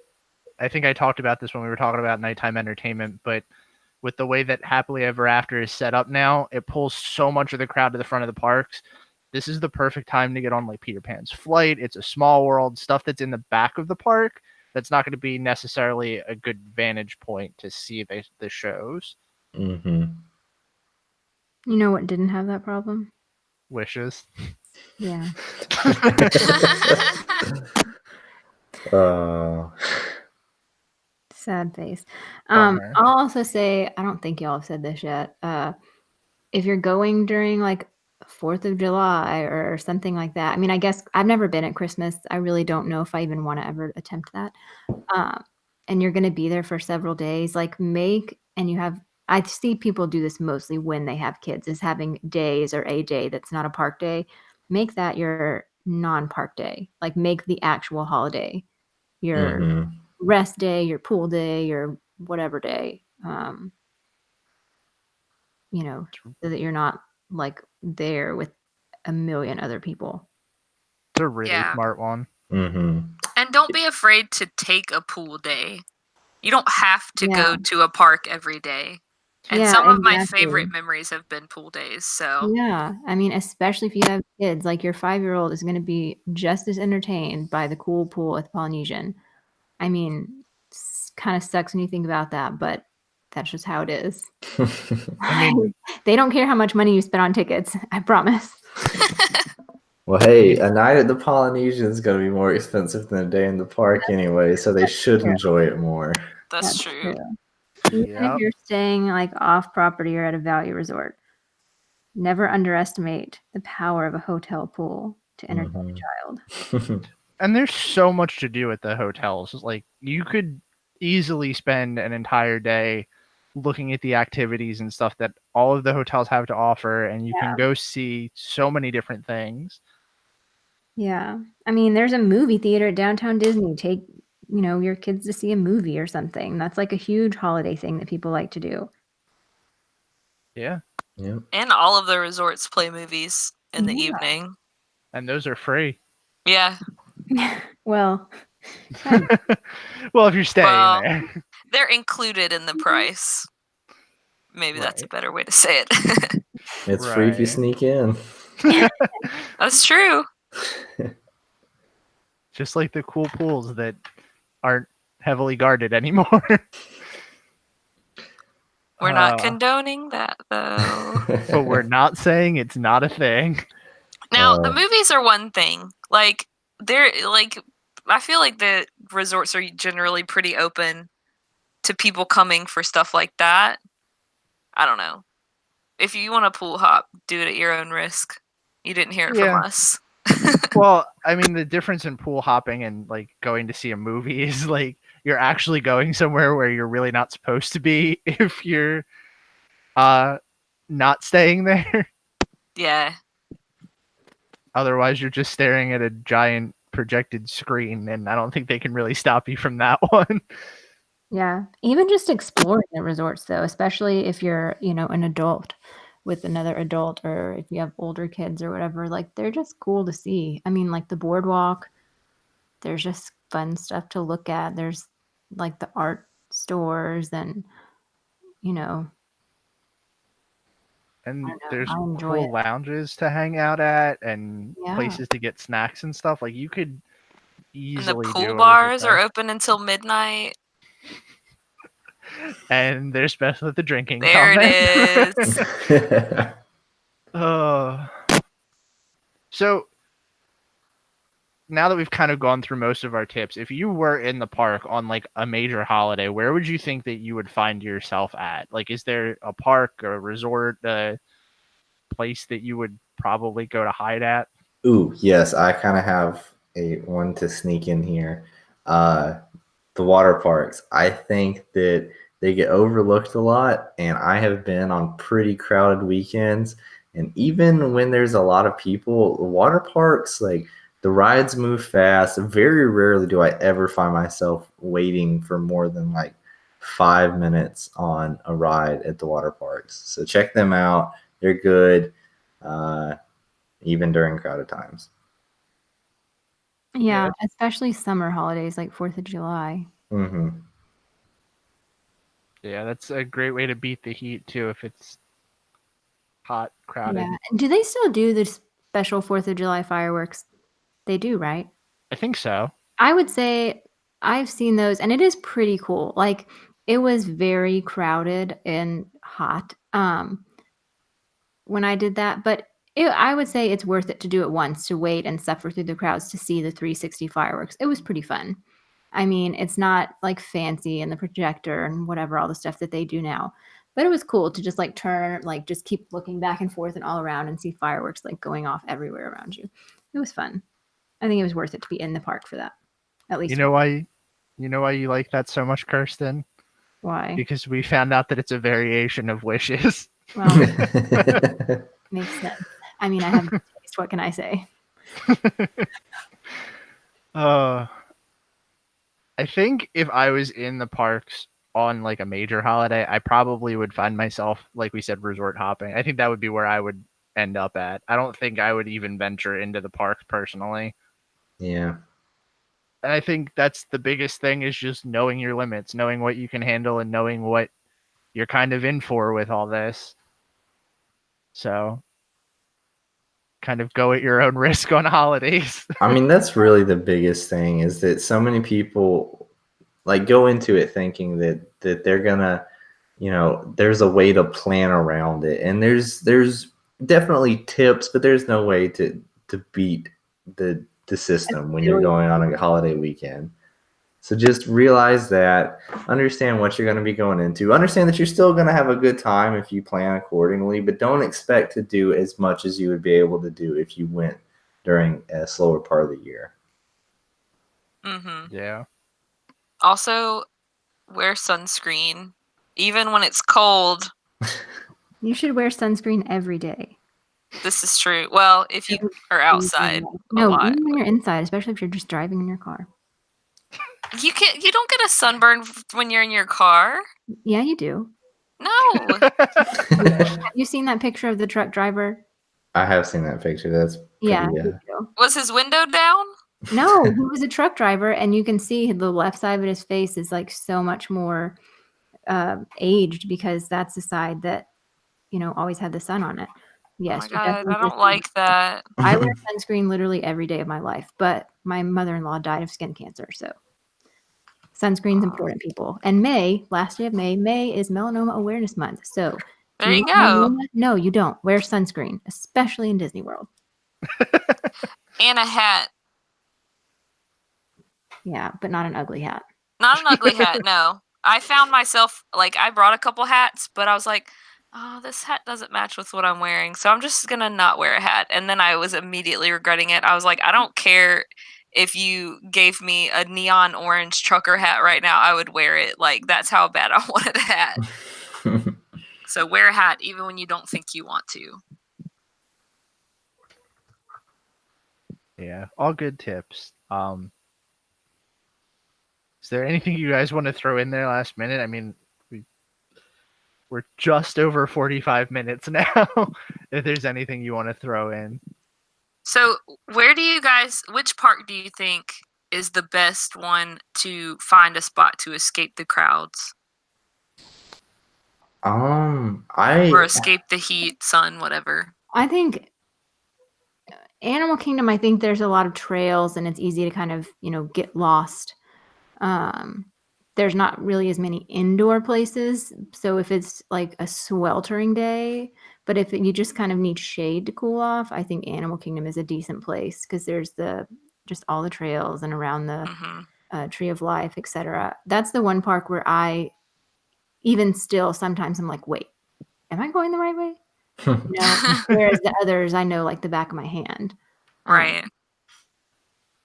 I think I talked about this when we were talking about nighttime entertainment, but with the way that Happily Ever After is set up now, it pulls so much of the crowd to the front of the parks. This is the perfect time to get on like Peter Pan's Flight. It's a small world, stuff that's in the back of the park that's not going to be necessarily a good vantage point to see the shows. Mm-hmm. You know what didn't have that problem? Wishes. Yeah. Sad face. Bummer. I'll also say, I don't think y'all have said this yet. If you're going during like 4th of July or something like that, I mean, I guess I've never been at Christmas. I really don't know if I even want to ever attempt that. And you're going to be there for several days, I see people do this mostly when they have kids, is having days or a day that's not a park day. Make that your non-park day. Like make the actual holiday your rest day, your pool day, your whatever day. So that you're not like there with a million other people. It's a really smart one. Mm-hmm. And don't be afraid to take a pool day. You don't have to go to a park every day. And some of my favorite memories have been pool days. So yeah, I mean, especially if you have kids, like your 5-year-old is going to be just as entertained by the cool pool at the Polynesian. I mean, kind of sucks when you think about that, but that's just how it is. I mean, they don't care how much money you spend on tickets. I promise. Well, hey, a night at the Polynesian is going to be more expensive than a day in the park anyway, so they should enjoy it more. that's true. Even if you're staying like off property or at a value resort, never underestimate the power of a hotel pool to entertain a child. And there's so much to do at the hotels. Like you could easily spend an entire day looking at the activities and stuff that all of the hotels have to offer, and you can go see so many different things. Yeah. I mean, there's a movie theater at Downtown Disney. Take, your kids to see a movie or something. That's like a huge holiday thing that people like to do. Yeah. Yep. And all of the resorts play movies in the evening. And those are free. Yeah. Well, well, if you're staying there. They're included in the price. Maybe that's a better way to say it. It's free if you sneak in. That's true. Just like the cool pools that aren't heavily guarded anymore. We're not Uh, condoning that though. but we're not saying it's not a thing. Now, the Uh. movies are one thing. Like they're like I feel like the resorts are generally pretty open to people coming for stuff like that. I don't know. If you want to pool hop, do it at your own risk. You didn't hear it Yeah. from us. Well, I mean, the difference in pool hopping and like going to see a movie is like you're actually going somewhere where you're really not supposed to be if you're not staying there. Yeah. Otherwise, you're just staring at a giant projected screen, and I don't think they can really stop you from that one. Yeah. Even just exploring the resorts though, especially if you're, an adult with another adult or if you have older kids or whatever, like they're just cool to see. I mean, like the boardwalk, there's just fun stuff to look at. There's like the art stores and, And I don't know, there's I enjoy cool it. lounges to hang out at and Yeah. places to get snacks and stuff. Like you could And the easily do a pool resort bars there. are open until midnight. And there's special at the drinking There it comment. is. So now that we've kind of gone through most of our tips, if you were in the park on like a major holiday, where would you think that you would find yourself at? Like, is there a park, a resort, a place that you would probably go to hide at? Ooh, yes, I kind of have a one to sneak in here. The water parks. I think that they get overlooked a lot, and I have been on pretty crowded weekends. And even when there's a lot of people, the water parks, like the rides move fast. Very rarely do I ever find myself waiting for more than like 5 minutes on a ride at the water parks. So check them out. They're good. Even during crowded times. Yeah, especially summer holidays like 4th of July. Mm-hmm. Yeah, that's a great way to beat the heat too if it's hot, crowded. Yeah. And do they still do the special 4th of July fireworks? They do, right? I think so. I would say I've seen those and it is pretty cool. Like it was very crowded and hot when I did that, but I would say it's worth it to do it once, to wait and suffer through the crowds to see the 360 fireworks. It was pretty fun. I mean, it's not like fancy and the projector and whatever, all the stuff that they do now, but it was cool to just like turn, like just keep looking back and forth and all around and see fireworks like going off everywhere around you. It was fun. I think it was worth it to be in the park for that. At least You know why you like that so much, Kirsten? why? Because we found out that it's a variation of wishes. Well, makes sense. I mean, I have good taste. What can I say? I think if I was in the parks on like a major holiday, I probably would find myself, like we said, resort hopping. I think that would be where I would end up at. I don't think I would even venture into the parks personally. Yeah. And I think that's the biggest thing, is just knowing your limits, knowing what you can handle, and knowing what you're kind of in for with all this. So kind of go at your own risk on holidays. I mean, that's really the biggest thing, is that so many people like go into it thinking that they're gonna, there's a way to plan around it, and there's definitely tips, but there's no way to beat the system when you're going on a holiday weekend. So just realize that, understand what you're going to be going into, understand that you're still going to have a good time if you plan accordingly, but don't expect to do as much as you would be able to do if you went during a slower part of the year. Mm-hmm. Yeah. Also, wear sunscreen, even when it's cold. You should wear sunscreen every day. This is true. Well, if you are outside a No, lot. even when you're inside, especially if you're just driving in your car. You don't get a sunburn when you're in your car. Yeah, you do. No. Have you seen that picture of the truck driver? I have seen that picture. That's pretty, Yeah. You do. Was his window down? No, he was a truck driver, and you can see the left side of his face is like so much more aged, because that's the side that always had the sun on it. Yes, my you god, definitely I do don't like that. I wear sunscreen literally every day of my life, but my mother-in-law died of skin cancer, so sunscreen's important, people. And last day of May is Melanoma Awareness Month. So do There you want go. melanoma? No, you don't. Wear sunscreen, especially in Disney World. And a hat. Yeah, but not an ugly hat. Not an ugly hat, no. I found myself, like, I brought a couple hats, but I was like, oh, this hat doesn't match with what I'm wearing, so I'm just gonna not wear a hat. And then I was immediately regretting it. I was like, I don't care if you gave me a neon orange trucker hat right now, I would wear it. Like, that's how bad I wanted a hat. So wear a hat even when you don't think you want to. Yeah, all good tips. Is there anything you guys want to throw in there last minute? I mean, we're just over 45 minutes now. If there's anything you want to throw in. So, which park do you think is the best one to find a spot to escape the crowds or I escape the heat, sun, whatever? I think Animal Kingdom, I think there's a lot of trails and it's easy to kind of, get lost. There's not really as many indoor places. So if it's like a sweltering day, but if you just kind of need shade to cool off, I think Animal Kingdom is a decent place because there's just all the trails and around the Hmm. Tree of Life, etc. That's the one park where I even still sometimes I'm like, wait, am I going the right way? Whereas the others I know like the back of my hand. Right.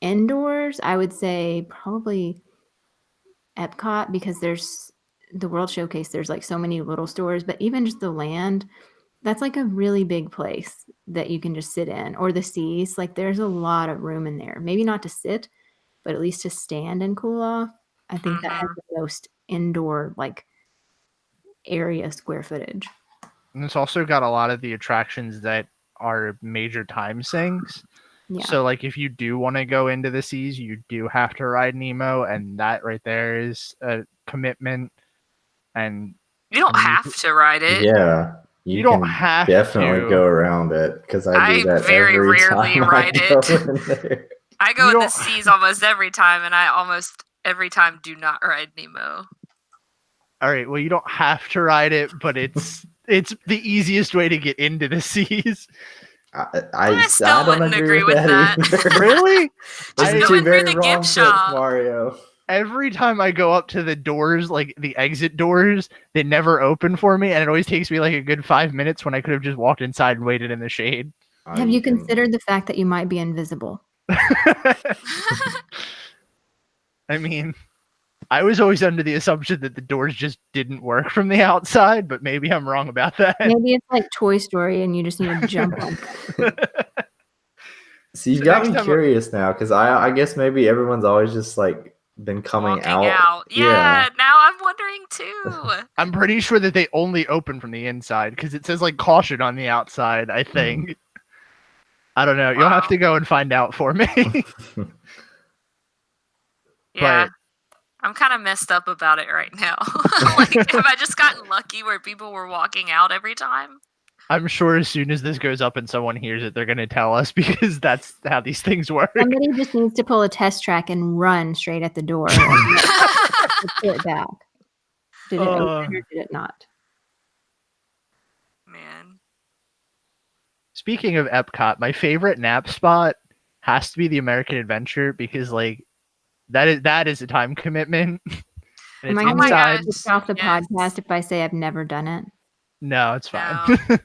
Indoors, I would say probably Epcot because there's the World Showcase. There's like so many little stores, but even just the land, that's like a really big place that you can just sit in, or the seas. Like there's a lot of room in there. Maybe not to sit, but at least to stand and cool off. I think that has the most indoor like area square footage. And it's also got a lot of the attractions that are major time sinks. Yeah. So, like, if you do want to go into the seas, you do have to ride Nemo, and that right there is a commitment. And You don't I mean, have to ride it. yeah, You don't can have definitely to. go around it because I do I that very every rarely time ride I go it. in there. I go You in the don't- seas almost every time, and I almost every time do not ride Nemo. All right, well, you don't have to ride it, but it's the easiest way to get into the seas. I still don't wouldn't agree with that. either. Really? Just I- go Two in through very the wrong gift trips, shop. Mario. Every time I go up to the doors, like the exit doors, they never open for me, and it always takes me like a good 5 minutes when I could have just walked inside and waited in the shade. Have you considered the fact that you might be invisible? I mean, I was always under the assumption that the doors just didn't work from the outside, but maybe I'm wrong about that. Maybe it's like Toy Story and you just need to jump on. So you So got next me time- curious now because I guess maybe everyone's always just like been coming Walking out. Yeah, now I'm wondering too. I'm pretty sure that they only open from the inside because it says like caution on the outside, I think. I don't know. You'll have Wow. to go and find out for me. Yeah. But- I'm kind of messed up about it right now. Like, have I just gotten lucky where people were walking out every time? I'm sure as soon as this goes up and someone hears it, they're going to tell us because that's how these things work. Somebody just needs to pull a test track and run straight at the door and pull it back. Did it open or did it not? Man. Speaking of Epcot, my favorite nap spot has to be the American Adventure because like that is a time commitment. And Am I it's going to inside. get kicked off the Yes. podcast if I say I've never done it? No, it's fine. No.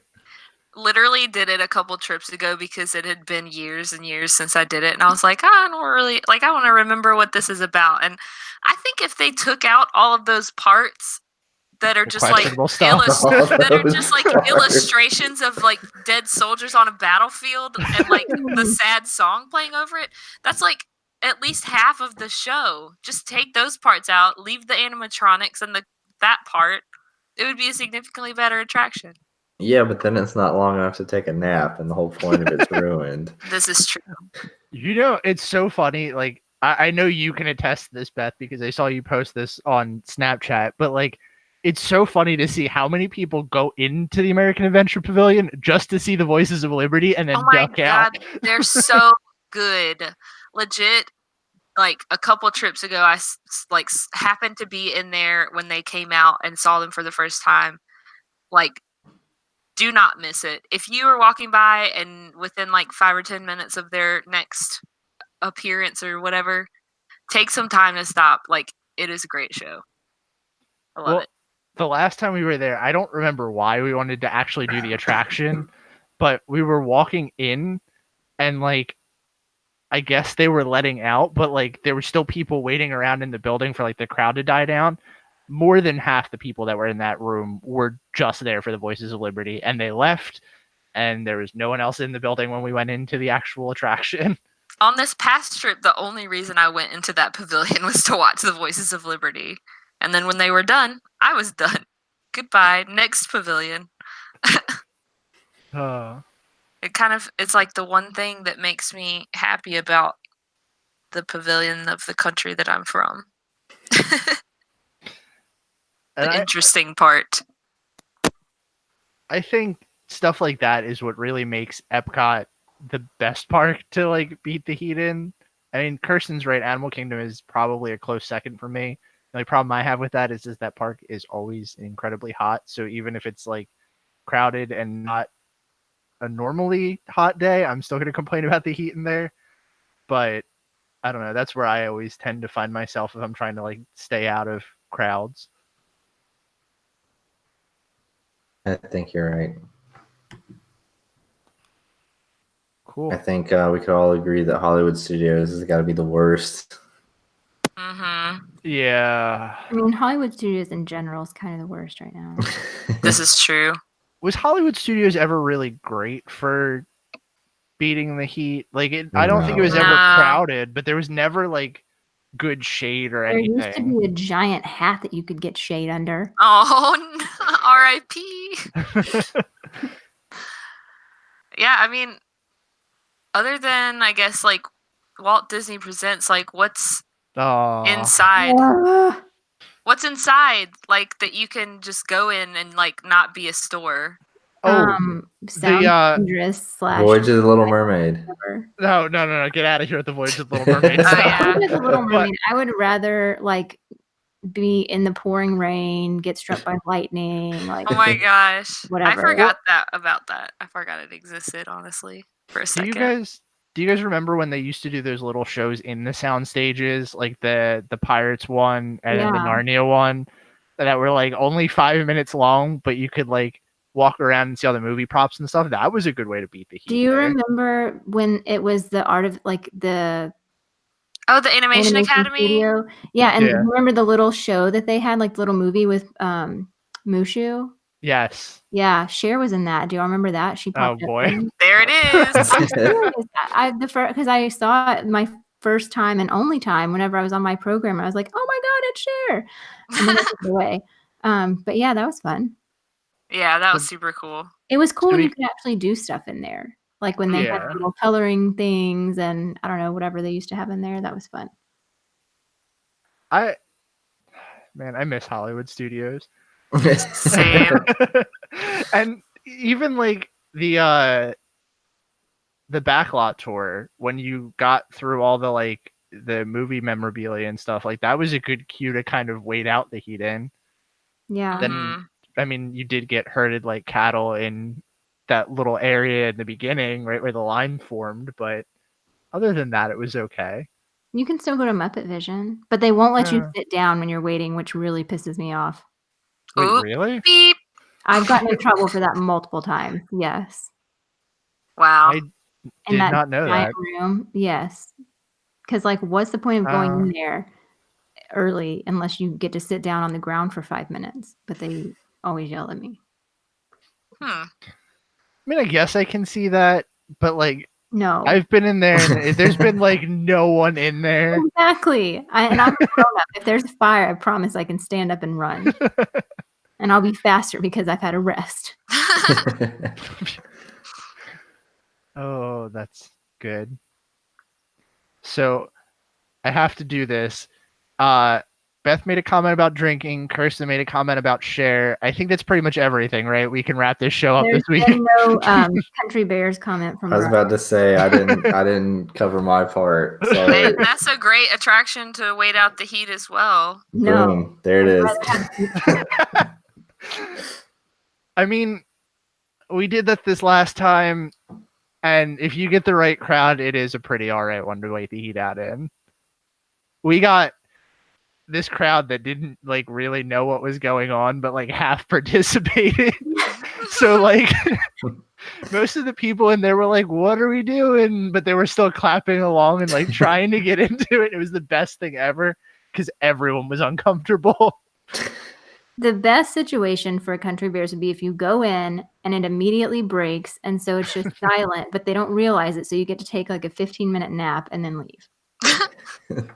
Literally did it a couple trips ago because it had been years and years since I did it, and I was like, I don't really like. I want to remember what this is about. And I think if they took out all of those parts that are The just like questionable stuff. that are Those just like parts. illustrations of like dead soldiers on a battlefield and like the sad song playing over it, that's like at least half of the show. Just take those parts out, leave the animatronics and that part. It would be a significantly better attraction. Yeah, but then it's not long enough to take a nap, and the whole point of it's ruined. This is true. You know, it's so funny. Like, I know you can attest to this, Beth, because I saw you post this on Snapchat. But like, it's so funny to see how many people go into the American Adventure Pavilion just to see the Voices of Liberty and then Oh my duck out. god, they're so good. Legit, like a couple trips ago, happened to be in there when they came out and saw them for the first time. Like, do not miss it. If you are walking by and within like 5 or 10 minutes of their next appearance or whatever, take some time to stop. Like, it is a great show. I love Well, it. the last time we were there, I don't remember why we wanted to actually do the attraction, but we were walking in and like I guess they were letting out, but like there were still people waiting around in the building for like the crowd to die down. More than half the people that were in that room were just there for the Voices of Liberty, and they left, and there was no one else in the building when we went into the actual attraction. On this past trip, the only reason I went into that pavilion was to watch the Voices of Liberty. And then when they were done, I was done. Goodbye. Next pavilion. It's like the one thing that makes me happy about the pavilion of the country that I'm from. And The interesting part. I think stuff like that is what really makes Epcot the best park to like beat the heat in. I mean, Kirsten's right. Animal Kingdom is probably a close second for me. The only problem I have with that is that park is always incredibly hot. So even if it's like crowded and not a normally hot day, I'm still going to complain about the heat in there. But I don't know. That's where I always tend to find myself if I'm trying to like stay out of crowds. I think you're right. Cool. I think we could all agree that Hollywood Studios has got to be the worst. Mm-hmm. Yeah. I mean, Hollywood Studios in general is kind of the worst right now. This is true. Was Hollywood Studios ever really great for beating the heat? Like, I don't think it was ever No. crowded, but there was never like good shade or There used to anything. be a giant hat that you could get shade under. Oh, R.I.P. Yeah, I mean, other than, I guess, like, Walt Disney Presents, like, what's Oh, inside? Ah, What's inside, like, that you can just go in and, like, not be a store? sound dangerous / Voyage of the Little Mermaid. whatever. no, get out of here with the Voyage of the Little Mermaid Oh, stuff. yeah. With the Little But- Mermaid, I would rather like be in the pouring rain, get struck by lightning, like Oh my gosh. Whatever. I forgot about that. I forgot it existed, honestly, for a Do second. you guys remember when they used to do those little shows in the sound stages, like the Pirates one and then the Yeah. Narnia one, that were like only 5 minutes long, but you could like walk around and see all the movie props and stuff? That was a good way to beat the heat. Do you there. remember when it was the art of like the Oh, the Animation Academy? studio? Yeah, and Yeah. remember the little show that they had, like the little movie with Mushu? Yes. Yeah, Cher was in that. Do you all remember that? She popped up boy. in- There it is. I'm serious. Because I saw it my first time and only time whenever I was on my program. I was like, oh my god, it's Cher. And then I took it away. But yeah, that was fun. Yeah, that was super cool. It was cool So when we- you could actually do stuff in there. Like when they Yeah. had little coloring things and I don't know, whatever they used to have in there. That was fun. I miss Hollywood Studios. Same. And even like the backlot tour, when you got through all the like the movie memorabilia and stuff, like that was a good cue to kind of wait out the heat in. Yeah. Then Mhm. I mean, you did get herded like cattle in that little area in the beginning, right where the line formed, but other than that, it was okay. You can still go to Muppet Vision, but they won't let you Yeah. sit down when you're waiting, which really pisses me off. Wait, Oop. really? Beep. I've gotten in trouble for that multiple times. Yes. Wow. I In did that not know giant that. room. Yes. Because like, what's the point of going Oh. in there early unless you get to sit down on the ground for 5 minutes? But they always yell at me. Hmm. I mean, I guess I can see that, but like No. I've been in there and there's been like no one in there. Exactly. And I'm a grown-up. If there's a fire, I promise I can stand up and run. And I'll be faster because I've had a rest. Oh, that's good. So I have to do this. Ben Beth made a comment about drinking. Kirsten made a comment about share. I think that's pretty much everything, right? We can wrap this show up There's this week. been no Country Bears comment from I was Brian. about to say I didn't cover my part. Sorry. And that's a great attraction to wait out the heat as well. No. Boom. There it is. I mean, we did that this last time, and if you get the right crowd, it is a pretty alright one to wait the heat out in. We got this crowd that didn't like really know what was going on, but like half participated. So like most of the people in there were like, "What are we doing?" But they were still clapping along and like trying to get into it. It was the best thing ever because everyone was uncomfortable. The best situation for Country Bears would be if you go in and it immediately breaks, and so it's just silent, but they don't realize it. So you get to take like a 15-minute nap and then leave.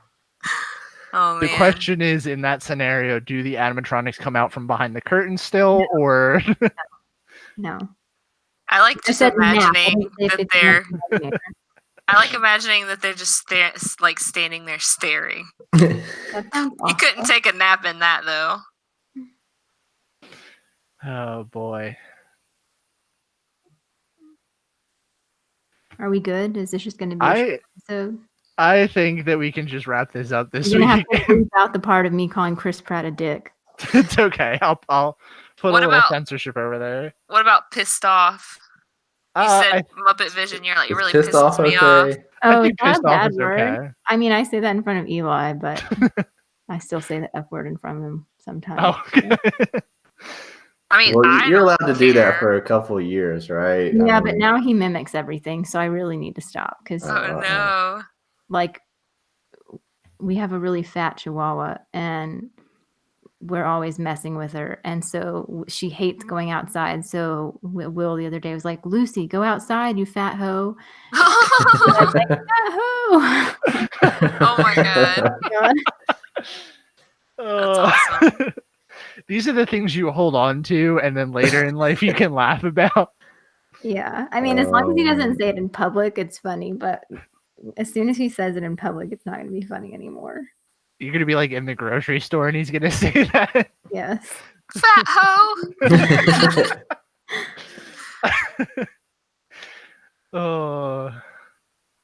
Oh The man. question is, in that scenario, do the animatronics come out from behind the curtain still, or No. I like I just said nap. I imagining didn't say that 15 they're. minutes. I like imagining that they're just like standing there staring. That sounds You awful. couldn't take a nap in that though. oh boy, Are we good? Is this just going to be a short episode? I think that we can just wrap this up this You're going to week. have to leave out the part of me calling Chris Pratt a dick. It's okay. I'll put What a little about- censorship over there. What about pissed off? You said I Muppet Vision. You're like, it Is really pissed pisses off me okay? off. Oh, think it's not a pissed off bad is word. okay. I mean, I say that in front of Eli, but I still say the F word in front of him sometimes. Oh, I mean, Well, I you're don't allowed to do that care. for a couple years, right? Yeah, I but mean, now he mimics everything, so I really need to stop because, Oh no. like, we have a really fat Chihuahua, and we're always messing with her, and so she hates going outside. So Will the other day was like, "Lucy, go outside, you fat hoe." Fat hoe. Oh my god. awesome. These are the things you hold on to, and then later in life you can laugh about. Yeah, I mean, as long as he Oh. doesn't say it in public, it's funny. But as soon as he says it in public, it's not going to be funny anymore. You're gonna be like in the grocery store, and he's gonna say that. Yes. Fat hoe. Oh,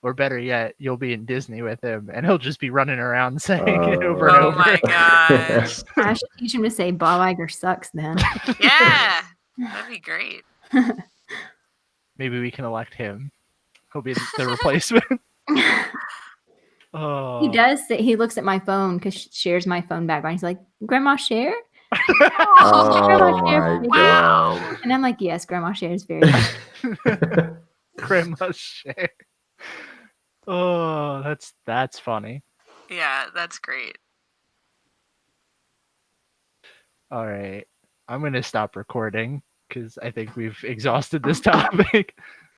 or better yet, you'll be in Disney with him, and he'll just be running around saying it over and Oh over. my gosh. I should teach him to say Bob Iger sucks then. Yeah. That'd be great. Maybe we can elect him. He'll be the replacement. Oh, He does say, he looks at my phone because Cher's my phone background. He's like, Grandma Cher? Oh my Wow. And I'm like, yes, Grandma Cher is very god. Grandma share. Oh, that's funny. Yeah, that's great. All right, I'm gonna stop recording because I think we've exhausted this topic.